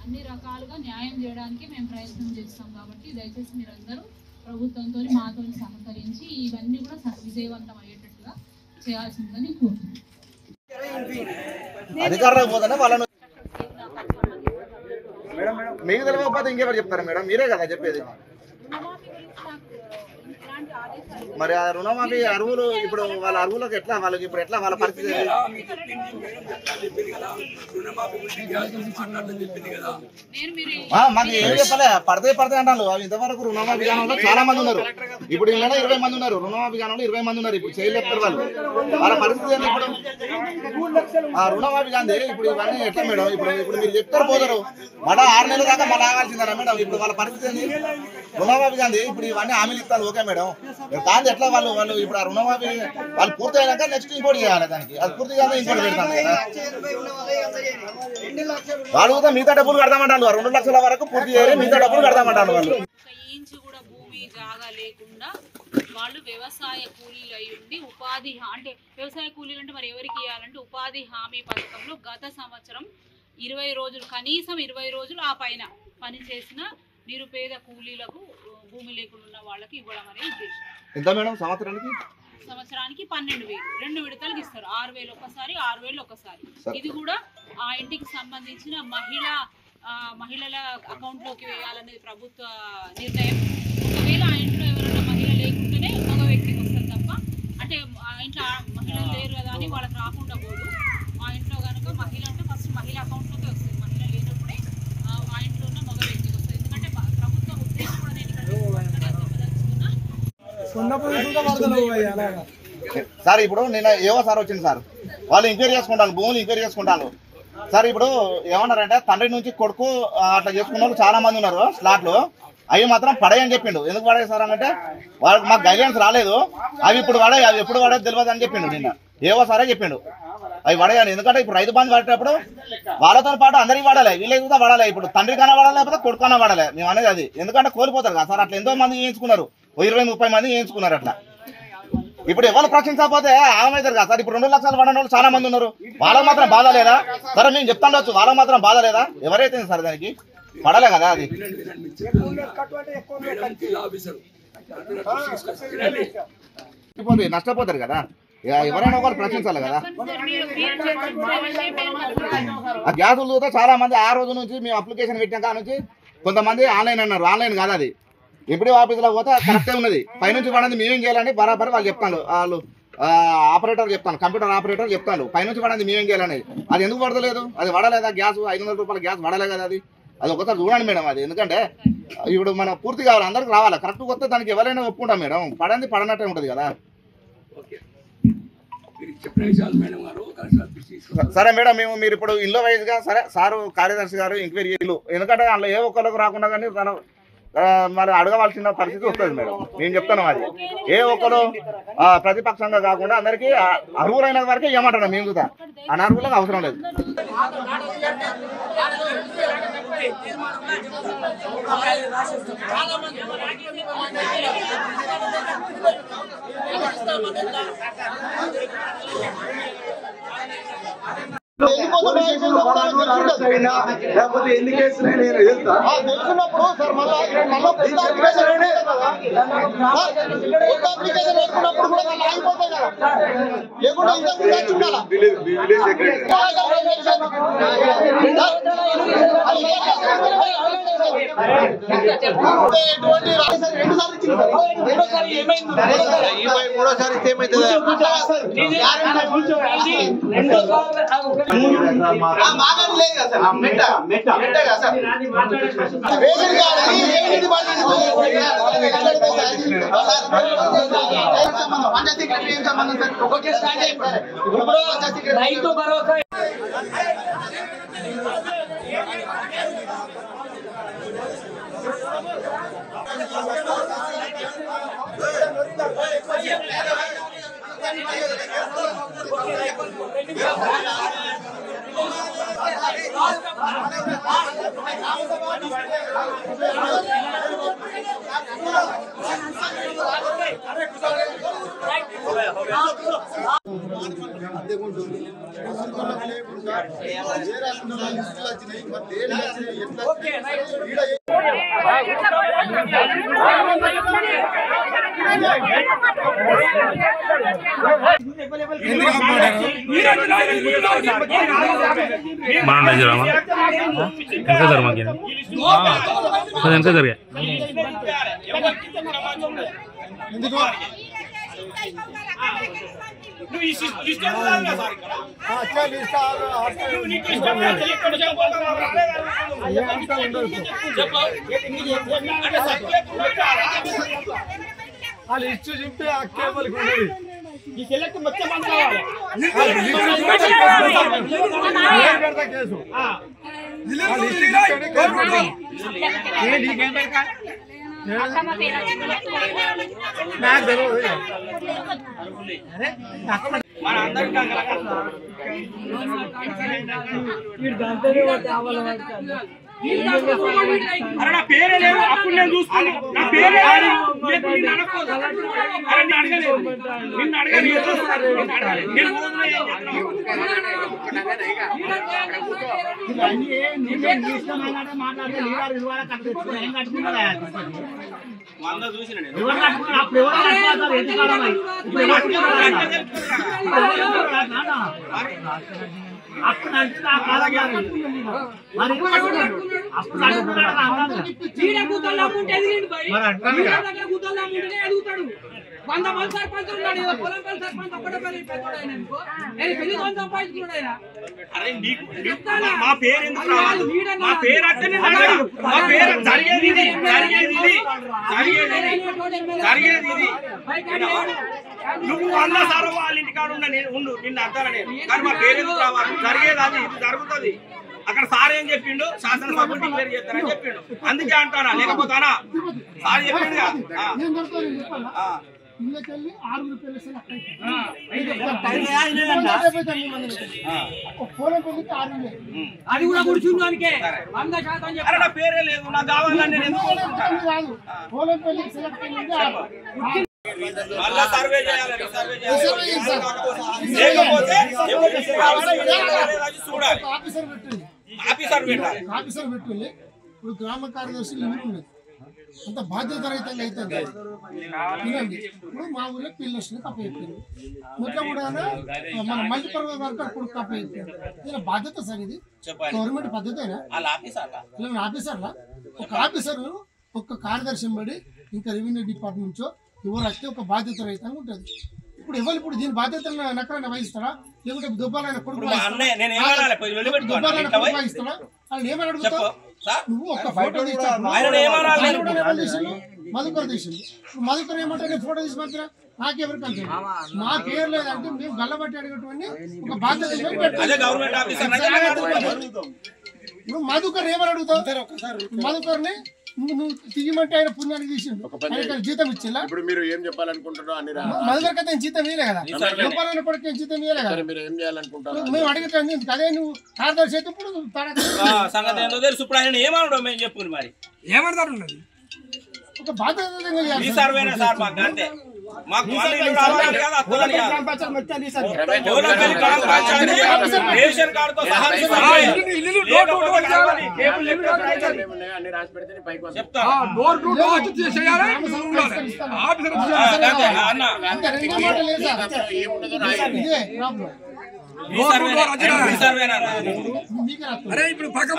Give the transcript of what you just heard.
అన్ని రకాలుగా న్యాయం చేయడానికి మేము ప్రయత్నం చేస్తాం. కాబట్టి దయచేసి మీరందరూ ప్రభుత్వంతో మాతో సహకరించి ఇవన్నీ కూడా విజయవంతం అయ్యేటట్టుగా చేయాల్సిందని కోరుతున్నాం. మీకు తెలియకపోతే ఇంకెవరు చెప్తారా మేడం? మీరే కదా చెప్పేది. మరి ఆ రుణమాఫీ అరువులు ఇప్పుడు వాళ్ళ అరువులకు ఎట్లా, వాళ్ళకి ఇప్పుడు ఎట్లా వాళ్ళ పరిస్థితి? మాకు ఏం చెప్పలే, పడతాయి అంటారు. అవి ఇంతవరకు రుణమాఫీ గానంలో చాలా మంది ఉన్నారు. ఇప్పుడు ఇలా 20 మంది ఉన్నారు, రుణమాఫీ గానంలో 20 మంది ఉన్నారు. ఇప్పుడు చేయలేస్తారు వాళ్ళు. వాళ్ళ పరిస్థితి ఏంటి ఇప్పుడు? ఆ రుణమాఫీ గాంధీ ఇప్పుడు ఇవన్నీ ఎట్లా మేడం? ఇప్పుడు మీరు చెప్తారు పోతారు, మళ్ళీ 6 నెలల దాకా మళ్ళీ ఆగాల్సిందా మేడం? ఇప్పుడు వాళ్ళ పరిస్థితి ఏంటి? రుణమాఫీ గాంధీ ఇప్పుడు ఇవన్నీ హామీలు ఇస్తారు, ఓకే మేడం. దాన్ని ఎట్లా వాళ్ళు ఇప్పుడు ఆ రుణమాఫీ వాళ్ళు పూర్తి అయినాక నెక్స్ట్ ఇంకోటి చేయాలి. దానికి అది పూర్తి కాదు ఇంకోటి పెడతాను కదా. వాళ్ళు కూడా మిగతా డబ్బులు కడతామంటారు. 2 లక్షల వరకు పూర్తి చేయాలి, మిగతా డబ్బులు కడతామంటారు వాళ్ళు. ఇంచు కూడా భూమి జాగా లేకుండా వాళ్ళు వ్యవసాయ కూలీలు అయి ఉండి ఉపాధి అంటే వ్యవసాయ కూలీలు అంటే మరి ఎవరికి ఇవ్వాలంటే ఉపాధి హామీ పథకంలో గత సంవత్సరం 20 రోజులు కనీసం 20 రోజులు ఆ పైన పనిచేసిన నిరుపేద కూలీలకు భూమి లేకుండా ఉన్న వాళ్ళకి ఇవ్వడం అనేది ఉద్దేశం. ఎంత మేడం సంవత్సరానికి? సంవత్సరానికి 12,000 2 విడతలకు ఇస్తారు. 6,000 ఒకసారి, 6,000 ఒకసారి. ఇది కూడా ఆ ఇంటికి సంబంధించిన మహిళల అకౌంట్లోకి వేయాలనేది ప్రభుత్వ నిర్ణయం. ఒకవేళ ఆ ఇంట్లో ఎవరైనా మహిళ లేకుంటేనే మగ వ్యక్తికి వస్తుంది తప్ప, అంటే ఆ ఇంట్లో మహిళలు లేరు కదా అని వాళ్ళకి రాకుండా పోదు. ఆ ఇంట్లో కనుక మహిళ అంటే ఫస్ట్ మహిళ అకౌంట్లోకి వస్తుంది. మహిళ లేనప్పుడే ఆ ఇంట్లో ఉన్న మగ వ్యక్తికి వస్తుంది. ఎందుకంటే ప్రభుత్వ ఉద్దేశం కూడా నేను సార్ ఇప్పుడు నేను ఏవో సార్ వచ్చింది సార్, వాళ్ళు ఎంక్వైరీ చేసుకుంటాను, భూములు ఎంక్వైరీ చేసుకుంటాను సార్. ఇప్పుడు ఏమన్నారంటే తండ్రి నుంచి కొడుకు అట్లా చేసుకున్న వాళ్ళు చాలా మంది ఉన్నారు స్లాట్లు. అవి మాత్రం పడేయని చెప్పిండు. ఎందుకు పడేది సార్ అంటే వాళ్ళకి మాకు గైడెన్స్ రాలేదు, అవి ఇప్పుడు పడే, అవి ఎప్పుడు పడేది తెలియదు అని చెప్పిండు. నిన్న ఏవో సారే చెప్పిండు అవి పడేయని. ఎందుకంటే ఇప్పుడు రైతు బంధు పడేటప్పుడు వాళ్ళతో పాటు అందరికి పడాలి, వీళ్ళకి కూడా పడాలి. ఇప్పుడు తండ్రి కన్నా పడాలి, లేకపోతే కొడుకు కన్నా పడాలి. మేము అనేది అది. ఎందుకంటే కోల్పోతారు కదా సార్. అట్లా ఎంతో మంది చేయించుకున్నారు, 20-30 మంది చేయించుకున్నారు అట్లా. ఇప్పుడు ఎవరు ప్రశ్నించకపోతే ఆగమవుతారు కదా సార్. ఇప్పుడు 2 లక్షలు పడిన వాళ్ళు చాలా మంది ఉన్నారు, వాళ్ళకి మాత్రం బాధ లేదా? సరే మేము చెప్తాండొచ్చు, వాళ్ళకి మాత్రం బాధ లేదా? ఎవరైతే సార్ దానికి పడలే కదా అది. నష్టపోతారు కదా, ఎవరైనా ఒకరు ప్రశ్నించాలి కదా. ఆ గ్యాసులు చూస్తే చాలా మంది ఆ రోజు నుంచి మేము అప్లికేషన్ పెట్టిన నుంచి కొంతమంది ఆన్లైన్ అన్నారు. ఆన్లైన్ కాదు అది. ఎప్పుడో ఆఫీసులో పోతే కరెక్టే ఉన్నది. పైనుంచి పడింది మేమేం చేయాలని బరాబర్ వాళ్ళు చెప్తాను. వాళ్ళు ఆపరేటర్ చెప్తాను, కంప్యూటర్ ఆపరేటర్ చెప్తాను, పైనుంచి పడింది మేమేం చేయాలని. అది ఎందుకు పడతలేదు? అది పడలేదా? గ్యాస్ 500 రూపాయల గ్యాస్ పడలే కదా అది. అది ఒకసారి చూడండి మేడం అది. ఎందుకంటే ఇప్పుడు మనం పూర్తి కావాలి, అందరికి రావాలి. కరెక్ట్ వస్తే దానికి ఎవరైనా ఒప్పుకుంటాం మేడం. పడింది పడనట్టే ఉంటుంది కదా. సరే మేడం, మీరు ఇప్పుడు ఇల్లు వైజ్గా సరే సారు కార్యదర్శి గారు ఎంక్వైరీ చేయాలి. ఎందుకంటే అందులో ఏ ఒక్కరికి రాకుండా కానీ మరి అడగవలసిన పరిస్థితి వస్తుంది మేడం. నేను చెప్తాను అది. ఏ ఒక్కరు ప్రతిపక్షంగా కాకుండా అందరికీ అర్హులైన వరకే ఇవ్వమంటున్నాం. మేము కూడా అనర్హులకు అవసరం లేదు. లేకపోతే ఎన్ని కేసులు తెలుసున్నప్పుడు సార్ మళ్ళీ వేసుకున్నప్పుడు కూడా ఆగిపోతాయి కదా. లేకుండా మూడోసారి ఇస్తే ఏమైతుంది? రైతు భరోసా వాళ్ళు ఇచ్చు చెప్తే ఆ కేబుల్ ఈ సెలెక్ట్ మొత్తం కేసు అరే నా పేరే లేదు అప్పుడు నేను చూస్తాను నా పేరే నిన్ను అడగలేదు వంద మంది సర్పంచ్ ఉన్నాడు పొలం పల్లి సర్పంచ్ ఒక్కటే పల్లి పెట్టుకోడు పెళ్లి సంపాదించుకున్నాడు మా పేరు ఎందుకు రావాలి మా పేరు అట్టనే మా పేరు జరిగేది ఇది నువ్వు 100 సార్లు వాళ్ళ ఇంటికాడ ఉండు నిన్ను అర్థాల నేను కానీ మా పేరు ఎందుకు రావాలి జరిగేది అది ఇది జరుగుతుంది అక్కడ సార్ ఏం చెప్పిండు శాసనసభ డిక్లేర్ చేస్తారని చెప్పిండు అందుకే అంటానా లేకపోతానా సార్ చెప్పిండు అది కూడా కూర్చుందానికే 100% అరే నా పేరే లేదు నాకు కావాలని నేను మళ్ళా సర్వే చేయాలి లేకపోతే చూడాలి ఆఫీసర్ పెట్టాలి ఇప్పుడు గ్రామ కార్యదర్శి లిమిట్ ఉన్నది అంత బాధ్యత రహితంగా అవుతుంది వినండి ఇప్పుడు మా ఊళ్ళో పిల్లర్స్ని కప్పయిపోయింది మొత్తం కూడా మన మల్టీపర్పస్ వర్కర్ కొడుకు కప్పయిపోయింది ఇలా బాధ్యత సార్ ఇది గవర్నమెంట్ పద్ధతేనా ఆఫీసర్లా ఒక ఆఫీసర్ ఒక కార్యదర్శి బడి ఇంకా రెవెన్యూ డిపార్ట్మెంట్ నుంచో ఎవరు వస్తే ఒక బాధ్యత రహితంగా ఉంటుంది ఇప్పుడు ఎవరు ఇప్పుడు దీని బాధ్యతను నక్కలైనా వహిస్తారా లేకుంటే దుబ్బాలైన కొడుకు వహిస్తాడా వాళ్ళు ఏమని అడుగుతావు నువ్వు ఒక ఫోటో మధుకర్ తీసింది మధుకర్ ఏమంటే నేను ఫోటో తీసి పంపినా నాకెవరికి అంటే నా పేరు లేదంటే మేము గల్లబట్టి అడిగేటువంటి ఒక బాధ్యత ఇప్పుడు మధుకర్ ఏమని అడుగుతావు మధుకర్ని నువ్వు తీయమంటే ఆయన పుణ్యానికి తీసిండు జీతం ఇచ్చిందా ఇప్పుడు మీరు ఏం చెప్పాలనుకుంటారో అన్ని మధుకర్కి అయితే జీతం ఇవ్వలే కదా గోపాలన్న కొడుకు జీతం ఇవ్వలే కదా మీరు ఏం చేయాలనుకుంటారు మేము అడిగితే అదే నువ్వు కార్యదర్శి అయితే ఇప్పుడు సంగతి ఏంటో తెలుసు ఇప్పుడు ఆయన ఏమనడం మేము చెప్పుకుని మరి ఏమంటారు ఒక బాధ్యత ఈ సర్వేనా సార్ మాకు అంతే మాకు రేషన్ కార్డుతో సహా చెప్తా అరే ఇప్పుడు పక్క